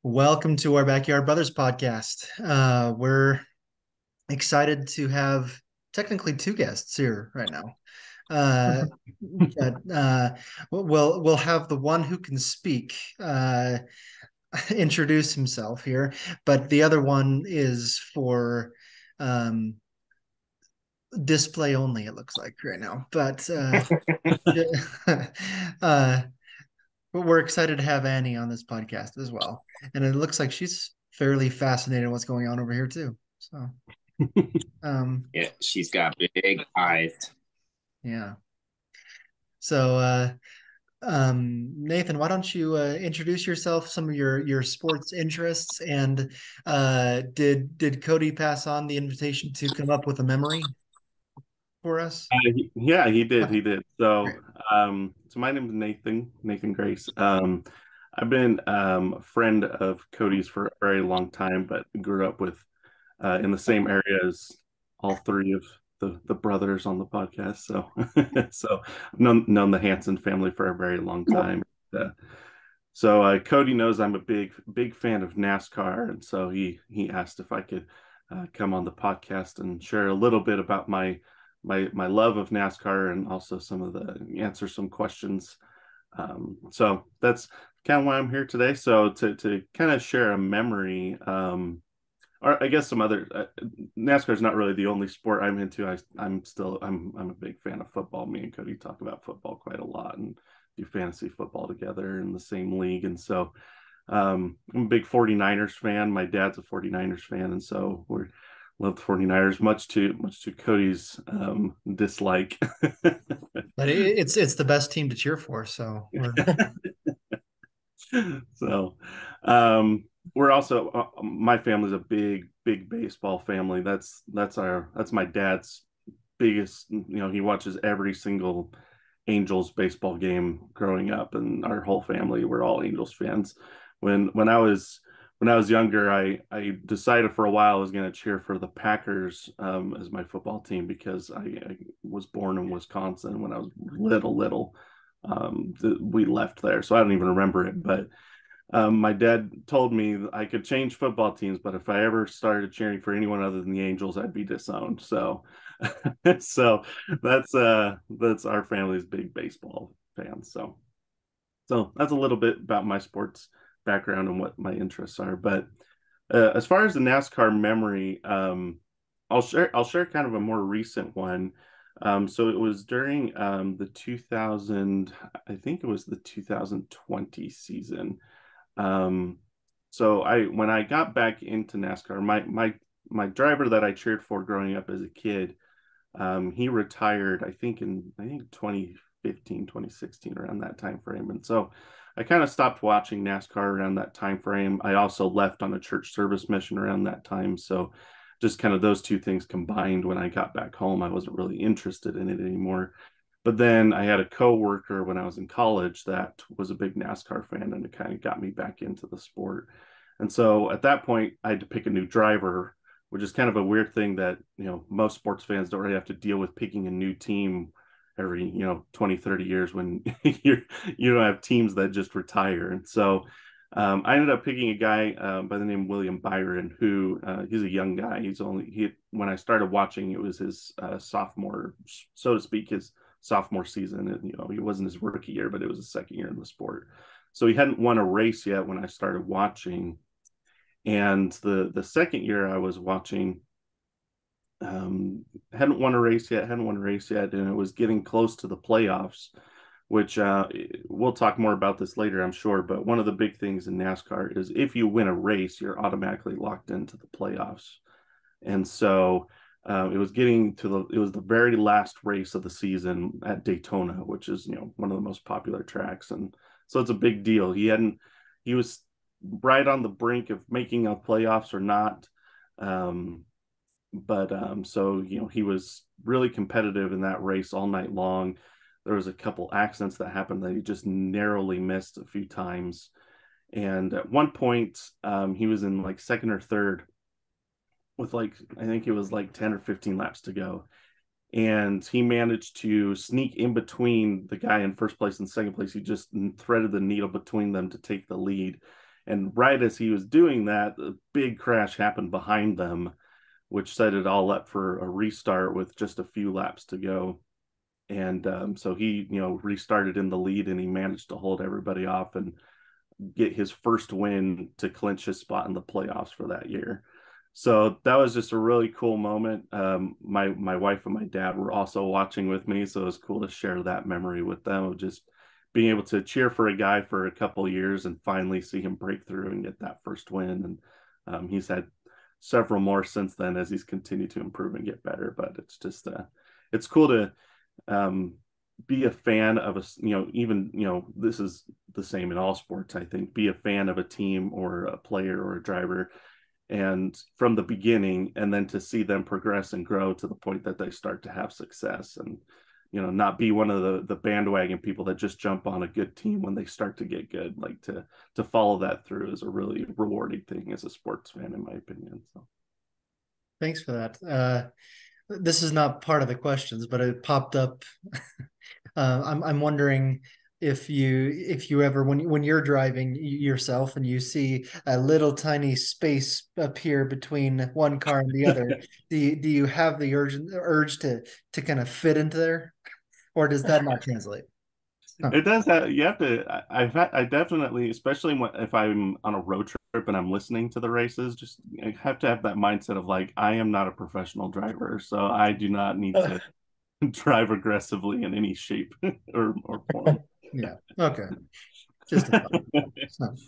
Welcome to our Backyard Brothers podcast. We're excited to have technically two guests here right now. But we'll have the one who can speak introduce himself here, but the other one is for um, display only. It looks like right now, but uh, but we're excited to have Annie on this podcast as well. And it looks like she's fairly fascinated what's going on over here too. So, um, Yeah, she's got big eyes. yeah. So, Nathan, why don't you introduce yourself, some of your sports interests, and did Cody pass on the invitation to come up with a memory for us? Yeah, he did. Okay, He did. So, great. so my name is Nathan Grace. I've been a friend of Cody's for a very long time, but grew up with in the same area as all three of the brothers on the podcast. So, so I've known the Hanson family for a very long time. Uh, Cody knows I'm a big fan of NASCAR, and so he asked if I could come on the podcast and share a little bit about my love of NASCAR and also some of the answer some questions. So that's kind of why I'm here today. So to kind of share a memory, or I guess some other NASCAR is not really the only sport I'm into. I'm a big fan of football. Me and Cody talk about football quite a lot and do fantasy football together in the same league. And so I'm a big 49ers fan. My dad's a 49ers fan, and so we're love the 49ers much to Cody's dislike. But it's the best team to cheer for. So we're So um we're also my family's a big baseball family. That's my dad's biggest, he watches every single Angels baseball game growing up, and our whole family, we're all Angels fans. When I was younger, I decided for a while I was going to cheer for the Packers as my football team because I was born in Wisconsin when I was little. We left there, so I don't even remember it. But my dad told me I could change football teams, but if I ever started cheering for anyone other than the Angels, I'd be disowned. So, so that's our family's big baseball fans. So that's a little bit about my sports background and what my interests are. But as far as the NASCAR memory, I'll share kind of a more recent one. So it was during the 2000, I think it was the 2020 season. Um, so when I got back into NASCAR, my driver that I cheered for growing up as a kid, he retired, I think 2015, 2016, around that time frame. And so I kind of stopped watching NASCAR around that time frame. I also left on a church service mission around that time. So just kind of those two things combined, when I got back home, I wasn't really interested in it anymore. But then I had a coworker when I was in college that was a big NASCAR fan, and it kind of got me back into the sport. And so at that point, I had to pick a new driver, which is kind of a weird thing that, most sports fans don't really have to deal with picking a new team every, 20, 30 years when you don't have teams that just retire. And so I ended up picking a guy by the name of William Byron, who he's a young guy. When I started watching, it was his sophomore, so to speak, his sophomore season. And, he wasn't his rookie year, but it was his second year in the sport. So he hadn't won a race yet when I started watching. And the second year I was watching, hadn't won a race yet, and it was getting close to the playoffs, which we'll talk more about this later, I'm sure. But one of the big things in NASCAR is if you win a race, you're automatically locked into the playoffs. And so it was the very last race of the season at Daytona, which is, one of the most popular tracks. And so it's a big deal. He was right on the brink of making a playoffs or not. But he was really competitive in that race all night long. There was a couple accidents that happened that he just narrowly missed a few times. And at one point, he was in like second or third with I think it was like 10 or 15 laps to go. And he managed to sneak in between the guy in first place and second place. He just threaded the needle between them to take the lead. And right as he was doing that, a big crash happened behind them, which set it all up for a restart with just a few laps to go. And so he, restarted in the lead, and he managed to hold everybody off and get his first win to clinch his spot in the playoffs for that year. So that was just a really cool moment. My wife and my dad were also watching with me, so it was cool to share that memory with them of just being able to cheer for a guy for a couple of years and finally see him break through and get that first win. And he's had several more since then as he's continued to improve and get better. But it's just it's cool to um, be a fan of even this is the same in all sports. I think be a fan of a team or a player or a driver, and from the beginning, and then to see them progress and grow to the point that they start to have success, and not be one of the bandwagon people that just jump on a good team when they start to get good. Like to follow that through is a really rewarding thing as a sports fan, in my opinion. So Thanks for that. This is not part of the questions, but it popped up. I'm wondering if you ever, when you're driving yourself and you see a little tiny space appear between one car and the other, do you have the urge to kind of fit into there, or does that not translate? Huh. it does have, you have to, I definitely, especially if I'm on a road trip and I'm listening to the races, just I have to have that mindset of like, I am not a professional driver, so I do not need to drive aggressively in any shape or form. Yeah. Okay. Just a thought.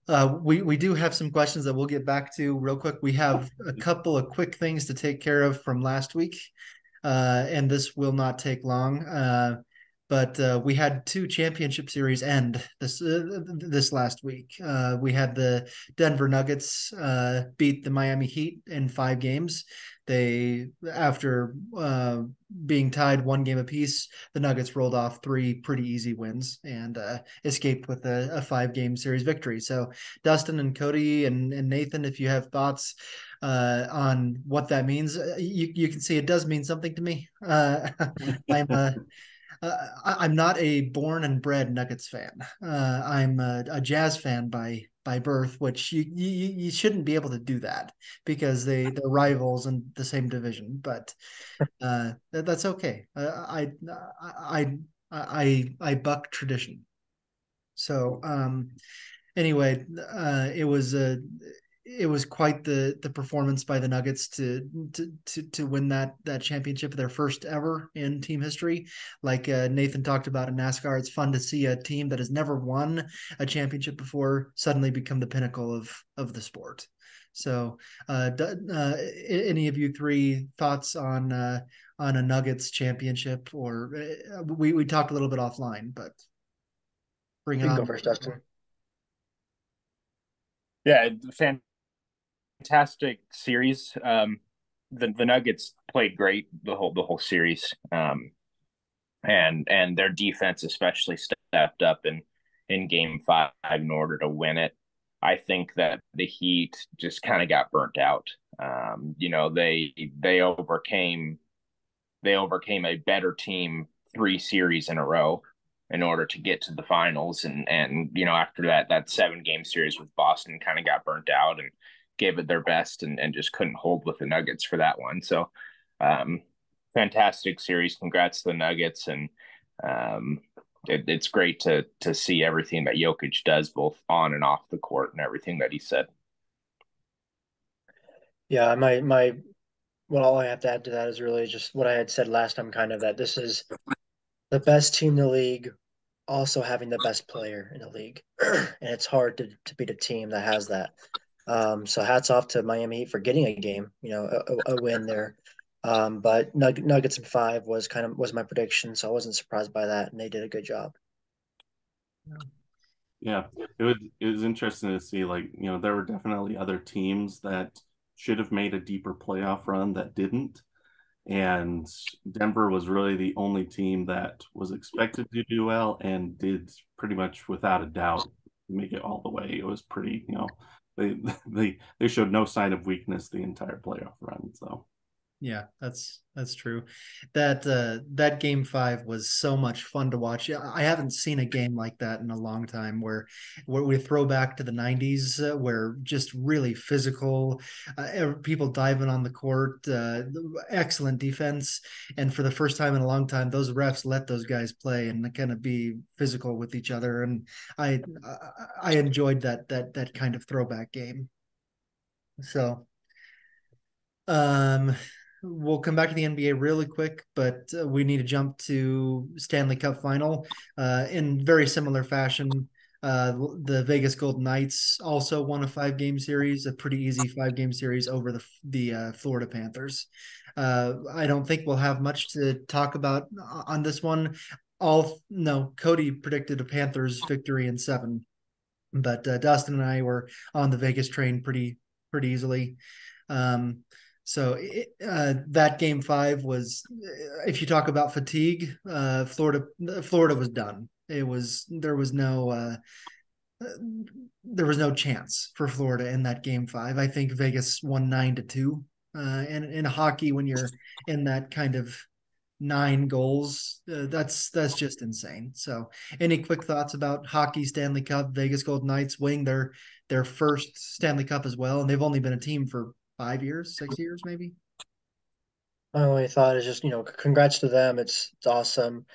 So, we do have some questions that we'll get back to real quick. We have a couple of quick things to take care of from last week, and this will not take long. But we had two championship series end this last week. We had the Denver Nuggets beat the Miami Heat in 5 games. They, after being tied 1 game apiece, the Nuggets rolled off 3 pretty easy wins and escaped with a 5 game series victory. So, Dustin and Cody and Nathan, if you have thoughts on what that means, you can see it does mean something to me. I'm a I'm not a born and bred Nuggets fan. I'm a Jazz fan by birth, which you shouldn't be able to do that because they're rivals in the same division. But that's okay. I buck tradition. So anyway, it was quite the performance by the Nuggets to win that championship, their first ever in team history. Like Nathan talked about in NASCAR, it's fun to see a team that has never won a championship before suddenly become the pinnacle of the sport. So, any of you three thoughts on a Nuggets championship, or we talked a little bit offline, but bring it You can go on. first, Dustin. Yeah, fantastic series. The Nuggets played great the whole series, and their defense especially stepped up in Game 5 in order to win it. I think that the Heat just kind of got burnt out. They overcame a better team 3 series in a row in order to get to the finals, and after that 7 game series with Boston kind of got burnt out and gave it their best and just couldn't hold with the Nuggets for that one. So fantastic series. Congrats to the Nuggets, and it's great to see everything that Jokic does both on and off the court and everything that he said. Yeah, well, all I have to add to that is really just what I had said last time, kind of that this is the best team in the league, also having the best player in the league. And it's hard to beat a team that has that. So hats off to Miami Heat for getting a game, a win there. But Nuggets in 5 was my prediction, so I wasn't surprised by that, and they did a good job. Yeah, it was interesting to see, like, there were definitely other teams that should have made a deeper playoff run that didn't. And Denver was really the only team that was expected to do well and did pretty much without a doubt make it all the way. It was pretty, they they showed no sign of weakness the entire playoff run. So Yeah, that's true. That game five was so much fun to watch. I haven't seen a game like that in a long time where we throw back to the 90s where just really physical, people diving on the court, excellent defense, and for the first time in a long time, those refs let those guys play and kind of be physical with each other, and I I enjoyed that kind of throwback game. So. Um, we'll come back to the NBA really quick, but we need to jump to Stanley Cup final. In very similar fashion, the Vegas Golden Knights also won a 5 game series, a pretty easy 5 game series over the Florida Panthers. I don't think we'll have much to talk about on this one. No, Cody predicted a Panthers victory in 7, but Dustin and I were on the Vegas train pretty easily. Um, that game 5 was, if you talk about fatigue, Florida was done. There was no chance for Florida in that game 5. I think Vegas won 9-2. And in hockey, when you're in that kind of 9 goals, that's just insane. So, any quick thoughts about hockey Stanley Cup? Vegas Golden Knights winning their first Stanley Cup as well, and they've only been a team for 5 years, 6 years, maybe. My only thought is just, congrats to them. It's awesome.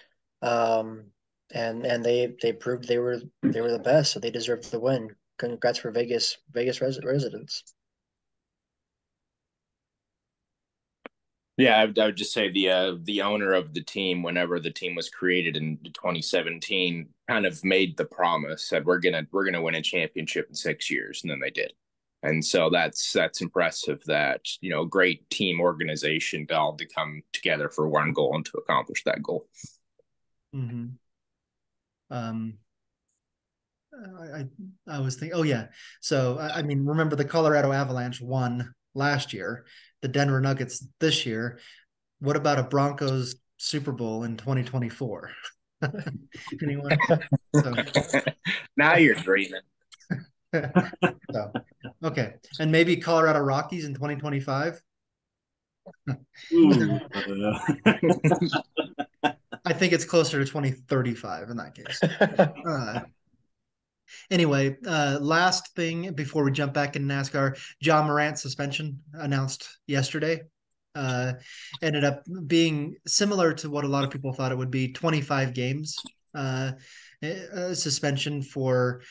Um, and they proved they were the best, so they deserve the win. Congrats for Vegas residents. Yeah, I would just say the owner of the team, whenever the team was created in 2017, kind of made the promise that we're gonna win a championship in 6 years, and then they did. And so that's impressive that, great team organization all to come together for one goal and to accomplish that goal. Mm-hmm. Um, I was thinking, oh yeah. So I mean, remember the Colorado Avalanche won last year, the Denver Nuggets this year. What about a Broncos Super Bowl in 2024? Anyone? So, Now you're dreaming. so okay, and maybe Colorado Rockies in 2025. Ooh, I think it's closer to 2035 in that case. Anyway, last thing before we jump back in NASCAR, John Morant suspension announced yesterday. Uh, Ended up being similar to what a lot of people thought it would be, 25 games suspension for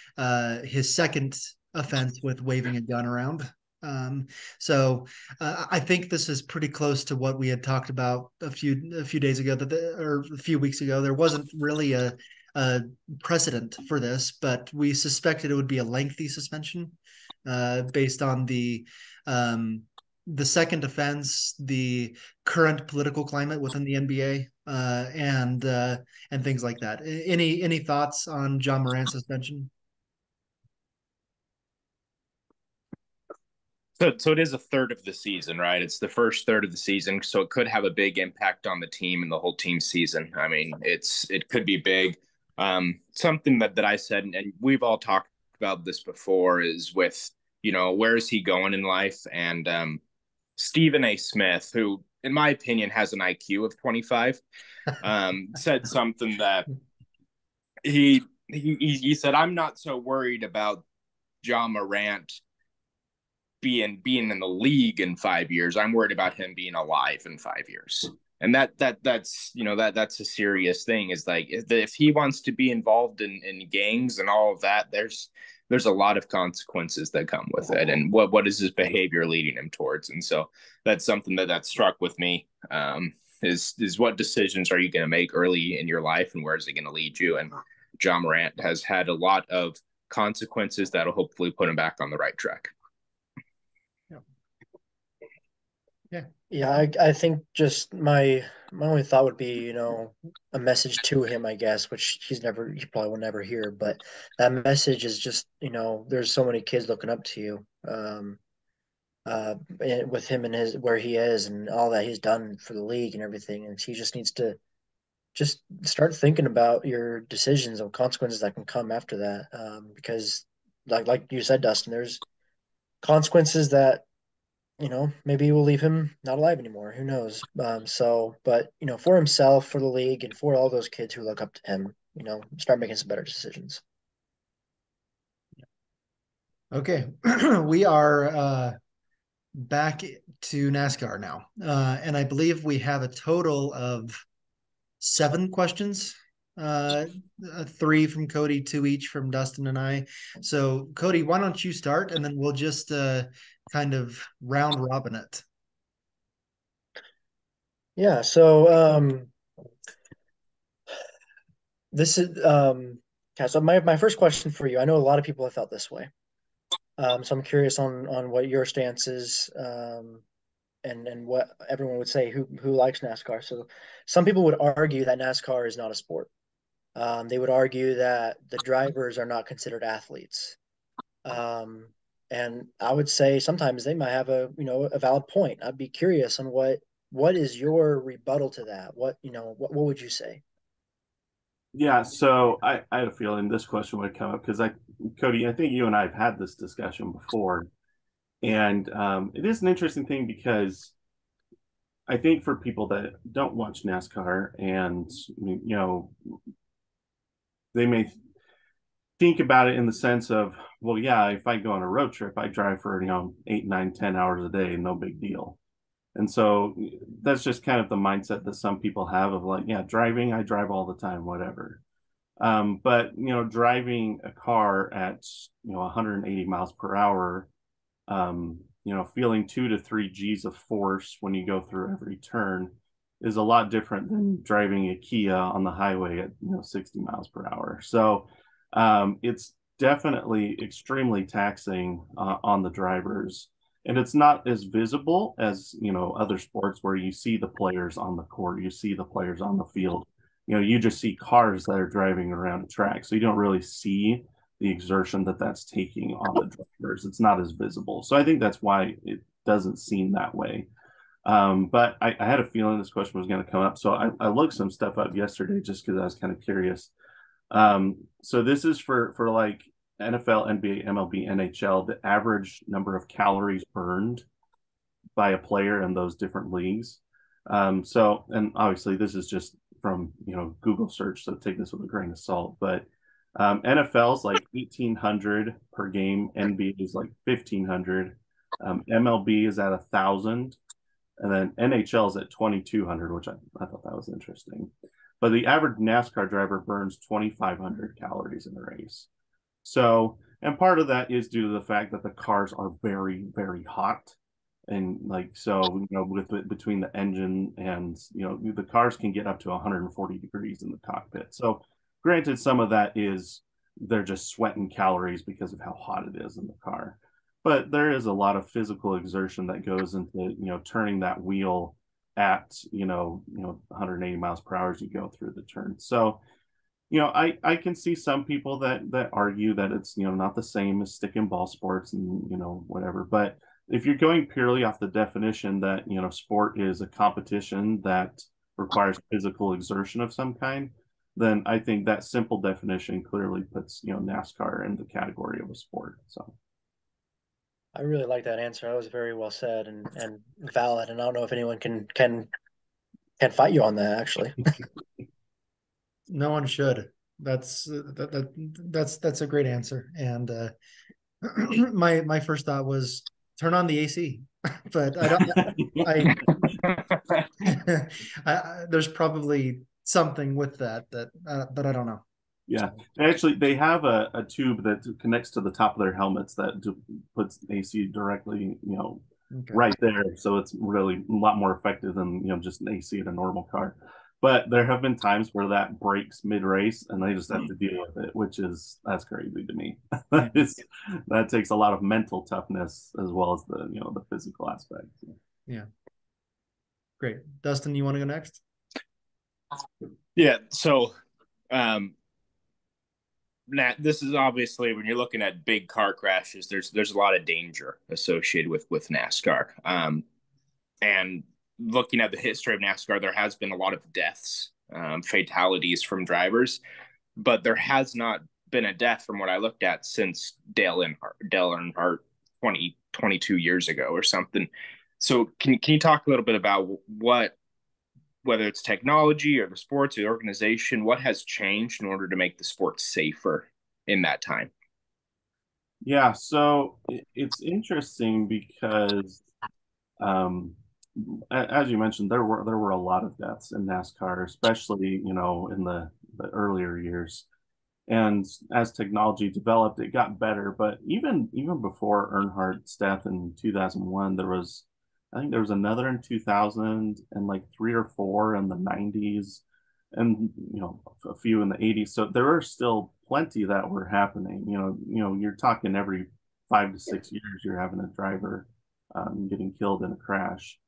his second offense with waving a gun around. Um, I think this is pretty close to what we had talked about a few days ago, or a few weeks ago. There wasn't really a precedent for this, but we suspected it would be a lengthy suspension based on the second offense, the current political climate within the NBA, and things like that. Any thoughts on John Morant's suspension? So it is a third of the season, right? It's the first third of the season, so it could have a big impact on the team and the whole team season. I mean, it could be big. Something that I said, and we've all talked about this before, is with, where is he going in life? And Stephen A. Smith, who in my opinion has an IQ of 25, said something that he said, "I'm not so worried about John Morant being in the league in 5 years. I'm worried about him being alive in 5 years." And that's a serious thing. Is like, if he wants to be involved in gangs and all of that, there's a lot of consequences that come with it. And what is his behavior leading him towards? And so that's something that struck with me. Is what decisions are you going to make early in your life, and where is it going to lead you? And John Morant has had a lot of consequences that'll hopefully put him back on the right track. Yeah, I think just my only thought would be, a message to him, I guess, which he probably will never hear, but that message is just, there's so many kids looking up to you, with him and where he is and all that he's done for the league and everything, and he just needs to just start thinking about your decisions and consequences that can come after that, because like you said, Dustin, there's consequences that maybe we'll leave him not alive anymore. Who knows? But for himself, for the league, and for all those kids who look up to him, start making some better decisions. Okay, we are back to NASCAR now, and I believe we have a total of 7 questions. 3 from Cody, 2 each from Dustin and I. So, Cody, why don't you start, and then we'll just kind of round robin it. Yeah. So this is so my first question for you. I know a lot of people have felt this way. So I'm curious on what your stance is, and what everyone would say who likes NASCAR. So some people would argue that NASCAR is not a sport. They would argue that the drivers are not considered athletes. Um, and I would say sometimes they might have a valid point. I'd be curious on what is your rebuttal to that? What would you say? Yeah, so I had a feeling this question would come up because Cody, I think you and I have had this discussion before, and it is an interesting thing because I think for people that don't watch NASCAR and they may think about it in the sense of, well, yeah, if I go on a road trip, I drive for 8, 9, 10 hours a day, no big deal. And so that's just kind of the mindset that some people have of like, yeah, driving, I drive all the time, whatever. But driving a car at 180 miles per hour, feeling 2 to 3 G's of force when you go through every turn is a lot different than driving a Kia on the highway at 60 miles per hour. So it's definitely extremely taxing on the drivers. And it's not as visible as other sports where you see the players on the court, you see the players on the field. You just see cars that are driving around a track, so you don't really see the exertion that's taking on the drivers. It's not as visible, so I think that's why it doesn't seem that way. But I had a feeling this question was going to come up, so I looked some stuff up yesterday just because I was kind of curious. So this is for like NFL, NBA, MLB, NHL, the average number of calories burned by a player in those different leagues. And obviously this is just from Google search, so take this with a grain of salt. But NFL's like 1,800 per game, NBA is like 1,500, MLB is at 1,000, and then NHL is at 2,200, which I thought that was interesting. But the average NASCAR driver burns 2,500 calories in a race. So, and part of that is due to the fact that the cars are very, very hot. And like, so, between the engine and, the cars can get up to 140 degrees in the cockpit. So, granted, some of that is they're just sweating calories because of how hot it is in the car. But there is a lot of physical exertion that goes into, turning that wheel at 180 miles per hour as you go through the turn. So I can see some people that argue that it's not the same as stick and ball sports and whatever. But if you're going purely off the definition that sport is a competition that requires physical exertion of some kind, then I think that simple definition clearly puts NASCAR in the category of a sport. So I really like that answer. That was very well said and valid. And I don't know if anyone can fight you on that, actually. No one should. That's that's a great answer. And my first thought was turn on the AC, but I don't. There's probably something with that, but I don't know. Yeah, actually, they have a tube that connects to the top of their helmets that puts AC directly, Okay. right there. So it's really a lot more effective than just an AC in a normal car. But there have been times where that breaks mid race, and they just have to deal with it, that's crazy to me. That takes a lot of mental toughness as well as the physical aspect. Yeah. Great, Dustin. You want to go next? Yeah. So, Nat, this is obviously when you're looking at big car crashes, there's a lot of danger associated with NASCAR. And looking at the history of NASCAR, there has been a lot of deaths, fatalities from drivers, but there has not been a death from what I looked at since Dale Earnhardt 22 years ago or something. So can you talk a little bit about whether it's technology or the sports or the organization, what has changed in order to make the sport safer in that time? Yeah, so it's interesting because um, as you mentioned, there were a lot of deaths in NASCAR, especially in the earlier years. And as technology developed, it got better. But even before Earnhardt's death in 2001, I think there was another in 2000 and like three or four in the 90s, and a few in the 80s. So there are still plenty that were happening. You're talking every 5 to 6 years you're having a driver getting killed in a crash,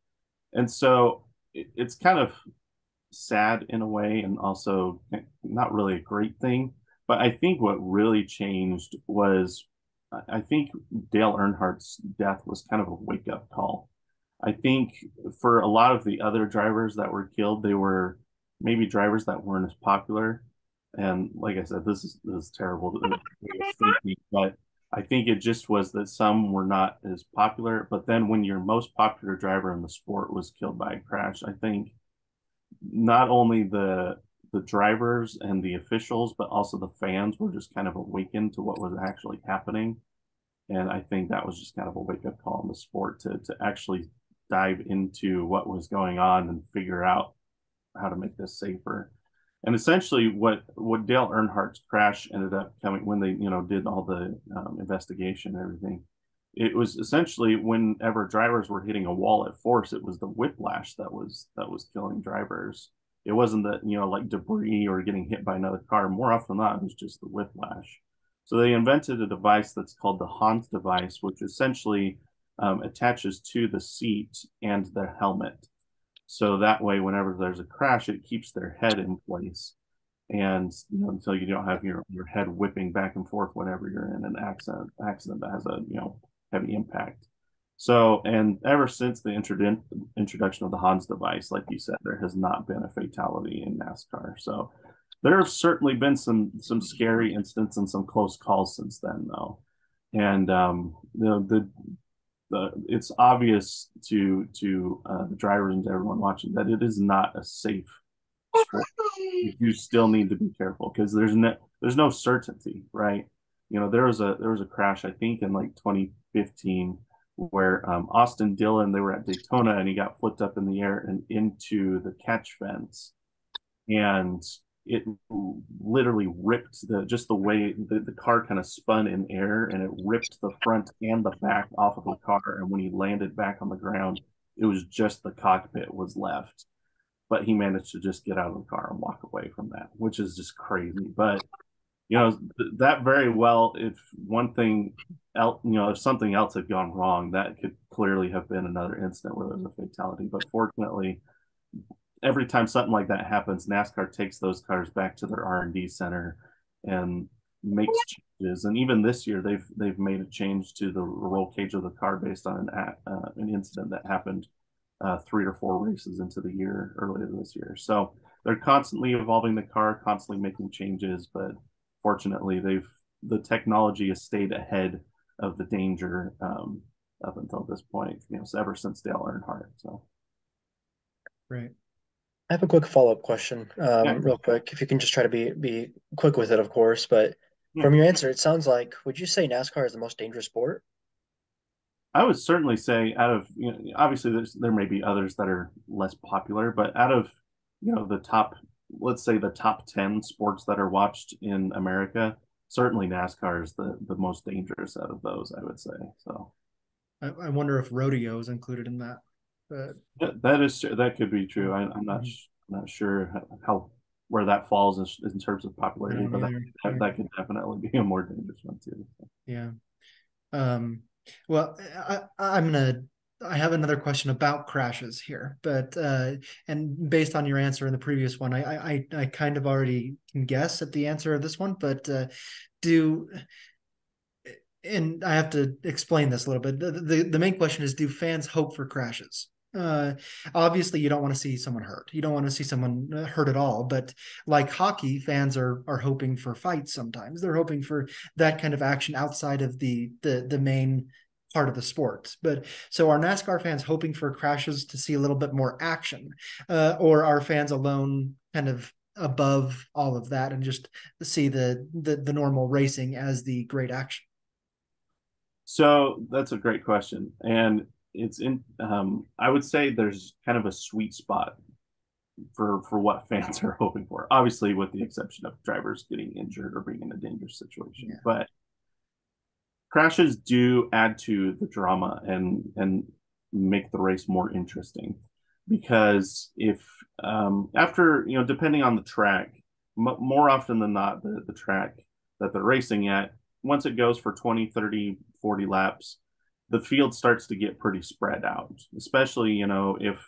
and so it's kind of sad in a way, and also not really a great thing. But I think what really changed was I think Dale Earnhardt's death was kind of a wake up call. I think for a lot of the other drivers that were killed, they were maybe drivers that weren't as popular. And like I said, this is terrible thinking, but I think it just was that some were not as popular. But then when your most popular driver in the sport was killed by a crash, I think not only the drivers and the officials, but also the fans were just kind of awakened to what was actually happening. And I think that was just kind of a wake up call in the sport to actually dive into what was going on and figure out how to make this safer. And essentially, what Dale Earnhardt's crash ended up coming when they did all the investigation and everything. It was essentially whenever drivers were hitting a wall at force, it was the whiplash that was killing drivers. It wasn't that like debris or getting hit by another car. More often than not, it was just the whiplash. So they invented a device that's called the Hans device, which essentially attaches to the seat and the helmet. So that way, whenever there's a crash, it keeps their head in place, and until you don't have your head whipping back and forth whenever you're in an accident that has a heavy impact. So, and ever since the introduction of the Hans device, like you said, there has not been a fatality in NASCAR. So there have certainly been some scary incidents and some close calls since then, though. And it's obvious to the drivers and to everyone watching that it is not a safe sport. You still need to be careful because there's no certainty, right? There was a crash I think in like 2015 where Austin Dillon, they were at Daytona and he got flipped up in the air and into the catch fence, and it literally ripped just the way the car kind of spun in air, and it ripped the front and the back off of the car. And when he landed back on the ground, it was just the cockpit was left. But he managed to just get out of the car and walk away from that, which is just crazy. But that very well, if one thing else, if something else had gone wrong, that could clearly have been another incident where there was a fatality. But fortunately, every time something like that happens, NASCAR takes those cars back to their R&D center and makes changes. And even this year, they've made a change to the roll cage of the car based on an incident that happened 3 or 4 races into the year earlier this year. So they're constantly evolving the car, constantly making changes. But fortunately, the technology has stayed ahead of the danger up until this point. Ever since Dale Earnhardt. So. Right. I have a quick follow-up question, Yeah. real quick. If you can just try to be quick with it, of course. But Yeah. from your answer, it sounds like, would you say NASCAR is the most dangerous sport? I would certainly say out of, obviously there may be others that are less popular, but out of, the top, let's say the top 10 sports that are watched in America, certainly NASCAR is the most dangerous out of those, I would say. So I wonder if rodeo is included in that. But that could be true. I'm not sure how where that falls in terms of popularity, but that could definitely be a more dangerous one too. Yeah. Well, I have another question about crashes here, but and based on your answer in the previous one, I kind of already can guess at the answer of this one, but and I have to explain this a little bit. The main question is, do fans hope for crashes? Obviously you don't want to see someone hurt. You don't want to see someone hurt at all. But like hockey, fans are hoping for fights sometimes. They're hoping for that kind of action outside of the main part of the sport. But so are NASCAR fans hoping for crashes to see a little bit more action, or are fans alone kind of above all of that and just see the normal racing as the great action? So that's a great question, and I would say there's kind of a sweet spot for what fans are hoping for. Obviously, with the exception of drivers getting injured or being in a dangerous situation, yeah. But crashes do add to the drama and make the race more interesting, because if after, depending on the track, more often than not, the track that they're racing at, once it goes for 20, 30, 40 laps, the field starts to get pretty spread out, especially, if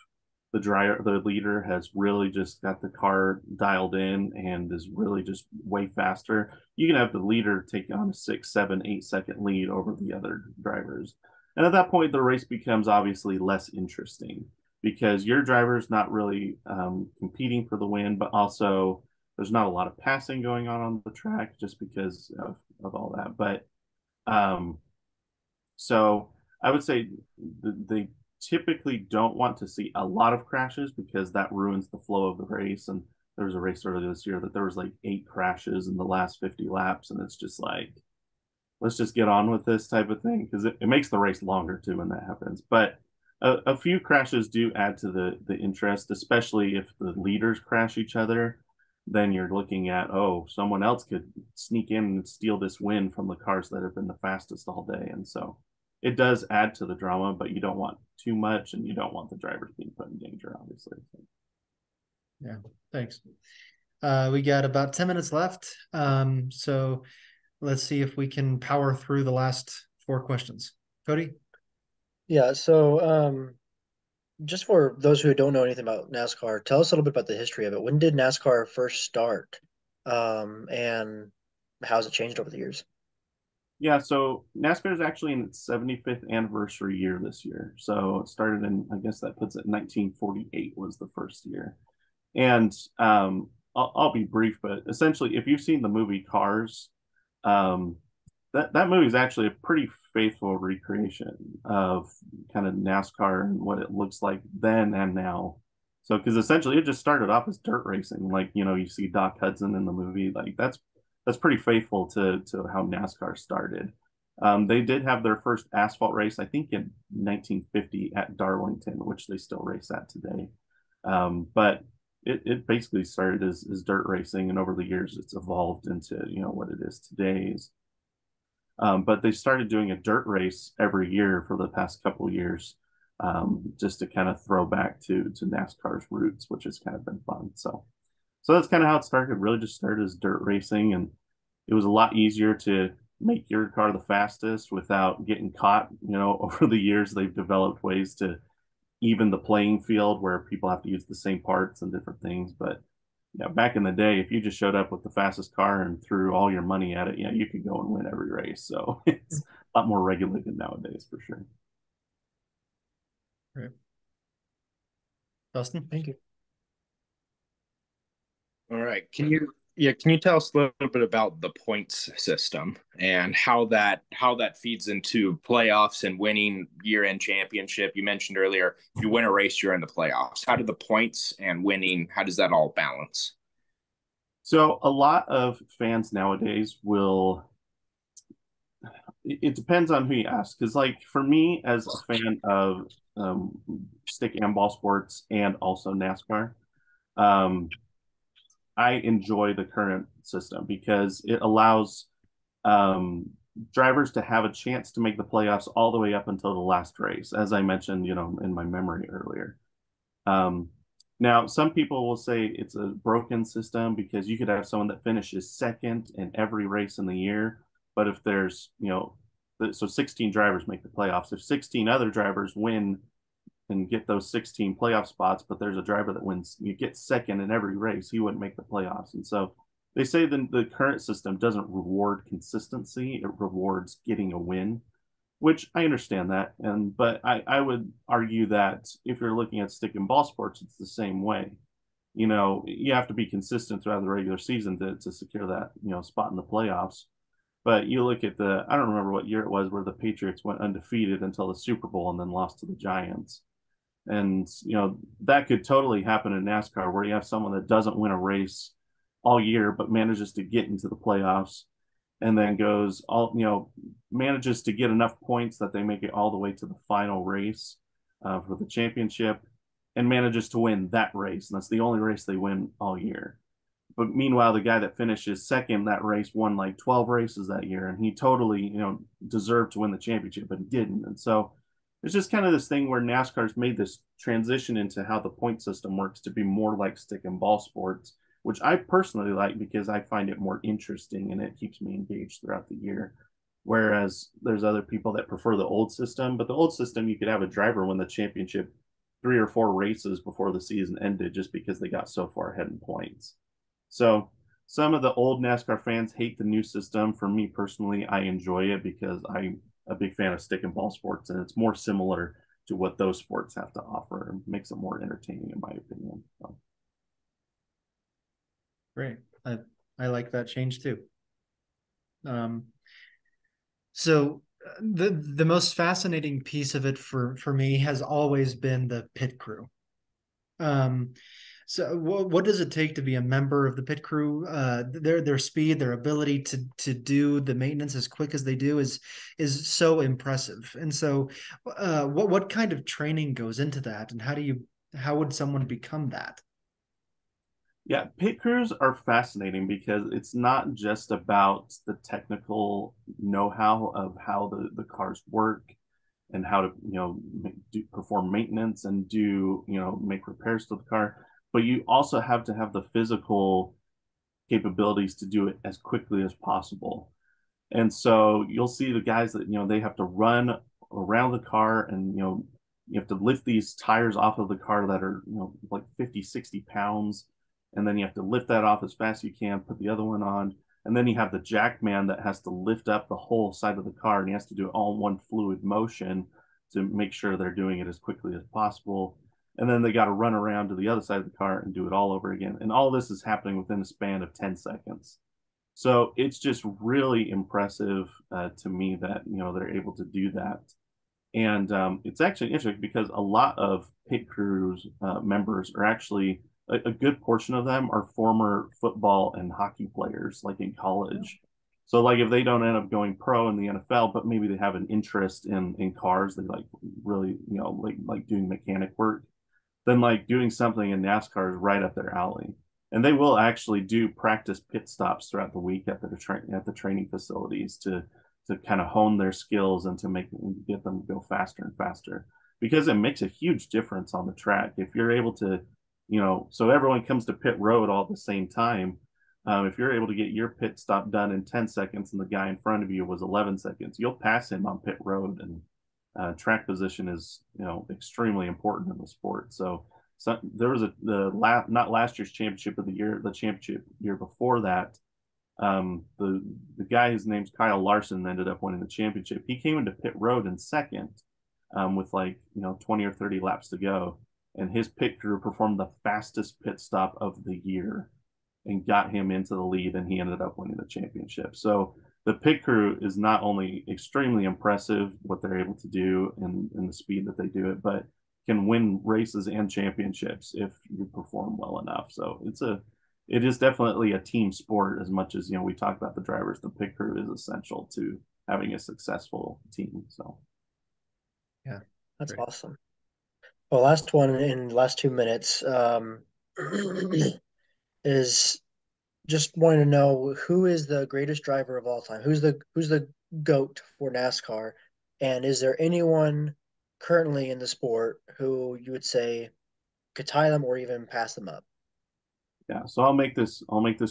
the leader has really just got the car dialed in and is really just way faster. You can have the leader take on a 6, 7, 8 second lead over the other drivers. And at that point, the race becomes obviously less interesting, because your driver's not really competing for the win, but also there's not a lot of passing going on the track just because of all that. But so I would say they typically don't want to see a lot of crashes, because that ruins the flow of the race. And there was a race earlier this year that there was like 8 crashes in the last 50 laps, and it's just like, let's just get on with this type of thing, because it makes the race longer too when that happens. But a few crashes do add to the interest, especially if the leaders crash each other. Then you're looking at, oh, someone else could sneak in and steal this win from the cars that have been the fastest all day. And so it does add to the drama, but you don't want too much, and you don't want the drivers being put in danger, obviously. Yeah, thanks. We got about 10 minutes left. So let's see if we can power through the last 4 questions. Cody? Yeah, so just for those who don't know anything about NASCAR, tell us a little bit about the history of it. When did NASCAR first start? And how has it changed over the years? Yeah, so NASCAR is actually in its 75th anniversary year this year. So it started in, I guess that puts it 1948 was the first year. And I'll be brief, but essentially, if you've seen the movie Cars, that movie is actually a pretty faithful recreation of kind of NASCAR and what it looks like then and now. So, because essentially it just started off as dirt racing, like, you see Doc Hudson in the movie, like that's pretty faithful to how NASCAR started. They did have their first asphalt race, I think, in 1950 at Darlington, which they still race at today. But it basically started as dirt racing, and over the years it's evolved into what it is today. But they started doing a dirt race every year for the past couple of years, just to kind of throw back to NASCAR's roots, which has kind of been fun. So that's kind of how it started. It really just started as dirt racing, and it was a lot easier to make your car the fastest without getting caught. Over the years, they've developed ways to even the playing field where people have to use the same parts and different things. But back in the day, if you just showed up with the fastest car and threw all your money at it, you could go and win every race. So it's a lot more regulated nowadays, for sure. Right. Dustin, thank you. All right. Can you tell us a little bit about the points system and how that feeds into playoffs and winning year-end championship? You mentioned earlier, if you win a race, you're in the playoffs. How do the points and winning, how does that all balance? So a lot of fans nowadays it depends on who you ask. Because like for me, as a fan of stick and ball sports and also NASCAR, I enjoy the current system because it allows drivers to have a chance to make the playoffs all the way up until the last race, as I mentioned, in my memory earlier. Now, some people will say it's a broken system because you could have someone that finishes second in every race in the year, but if there's, so 16 drivers make the playoffs. If 16 other drivers win and get those 16 playoff spots, but there's a driver that wins, you get second in every race, he wouldn't make the playoffs. And so they say the current system doesn't reward consistency, it rewards getting a win, which I understand that. But I would argue that if you're looking at stick and ball sports, it's the same way. You have to be consistent throughout the regular season to secure that, spot in the playoffs. But you look at I don't remember what year it was where the Patriots went undefeated until the Super Bowl and then lost to the Giants. And, that could totally happen in NASCAR where you have someone that doesn't win a race all year, but manages to get into the playoffs and then manages to get enough points that they make it all the way to the final race for the championship and manages to win that race. And that's the only race they win all year. But meanwhile, the guy that finishes second that race won like 12 races that year, and he totally, deserved to win the championship, but he didn't. And so it's just kind of this thing where NASCAR's made this transition into how the point system works to be more like stick and ball sports, which I personally like because I find it more interesting and it keeps me engaged throughout the year. Whereas there's other people that prefer the old system, but the old system, you could have a driver win the championship 3 or 4 races before the season ended just because they got so far ahead in points. So some of the old NASCAR fans hate the new system. For me personally, I enjoy it because I'm a big fan of stick and ball sports, and it's more similar to what those sports have to offer. It makes it more entertaining, in my opinion. So. Great. I like that change too. So the most fascinating piece of it for me has always been the pit crew. So what does it take to be a member of the pit crew? Their speed, their ability to do the maintenance as quick as they do is so impressive. And so, what kind of training goes into that, and how would someone become that? Yeah, pit crews are fascinating because it's not just about the technical know-how of how the cars work and how to perform maintenance and make repairs to the car, but you also have to have the physical capabilities to do it as quickly as possible. And so you'll see the guys that they have to run around the car, and you have to lift these tires off of the car that are like 50-60 pounds, and then you have to lift that off as fast as you can, put the other one on, and then you have the jack man that has to lift up the whole side of the car, and he has to do it all in one fluid motion to make sure they're doing it as quickly as possible. And then they got to run around to the other side of the car and do it all over again. And all this is happening within a span of 10 seconds. So it's just really impressive to me that they're able to do that. And it's actually interesting because a lot of pit crews members are actually a good portion of them are former football and hockey players, like in college. So like if they don't end up going pro in the NFL, but maybe they have an interest in cars, they like really like doing mechanic work, then like doing something in NASCAR is right up their alley. And they will actually do practice pit stops throughout the week at the training facilities to kind of hone their skills and to get them to go faster and faster, because it makes a huge difference on the track if you're able to, so everyone comes to pit road all at the same time. If you're able to get your pit stop done in 10 seconds and the guy in front of you was 11 seconds, you'll pass him on pit road. And track position is extremely important in the sport. So there was not last year's championship of the year, the championship year before that. The guy, his name's Kyle Larson, ended up winning the championship. He came into pit road in second, with 20 or 30 laps to go, and his pit crew performed the fastest pit stop of the year and got him into the lead, and he ended up winning the championship. So the pit crew is not only extremely impressive what they're able to do and the speed that they do it, but can win races and championships if you perform well enough. So it is definitely a team sport as much as we talk about the drivers. The pit crew is essential to having a successful team. So yeah, that's great. awesome. Well, last one in the last 2 minutes is just wanting to know who is the greatest driver of all time? Who's the GOAT for NASCAR? And is there anyone currently in the sport who you would say could tie them or even pass them up? yeah, so I'll make this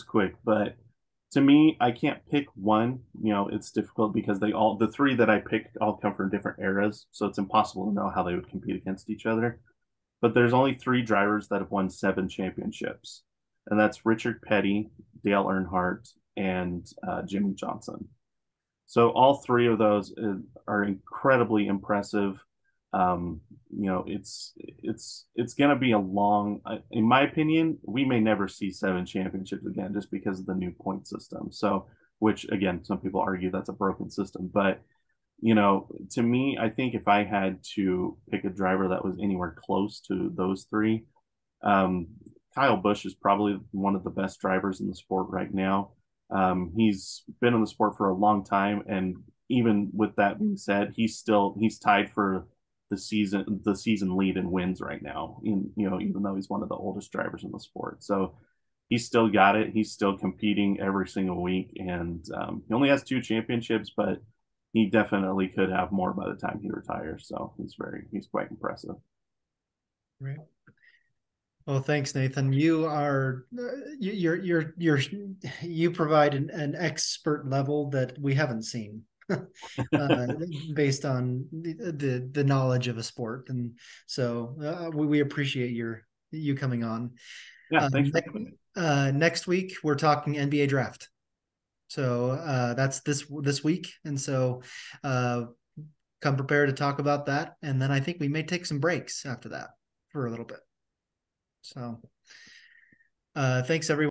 quick, but to me, I can't pick one. It's difficult because the three that I picked all come from different eras, so it's impossible to know how they would compete against each other. But there's only 3 drivers that have won 7 championships, and that's Richard Petty, Dale Earnhardt, and Jimmy Johnson. So all 3 of those are incredibly impressive. It's going to be a long. In my opinion, we may never see 7 championships again just because of the new point system. So which again, some people argue that's a broken system. But, to me, I think if I had to pick a driver that was anywhere close to those three, um, Kyle Busch is probably one of the best drivers in the sport right now. He's been in the sport for a long time, and even with that being said, he's tied for the season lead in wins right now. Even though he's one of the oldest drivers in the sport, so he's still got it. He's still competing every single week, and he only has 2 championships, but he definitely could have more by the time he retires. So he's quite impressive. Right. Well, thanks, Nathan. You are you provide an expert level that we haven't seen, based on the knowledge of a sport, and so we appreciate you coming on. Yeah, thanks for having me. Next week we're talking NBA draft, so that's this week, and so come prepared to talk about that, and then I think we may take some breaks after that for a little bit. So thanks everyone.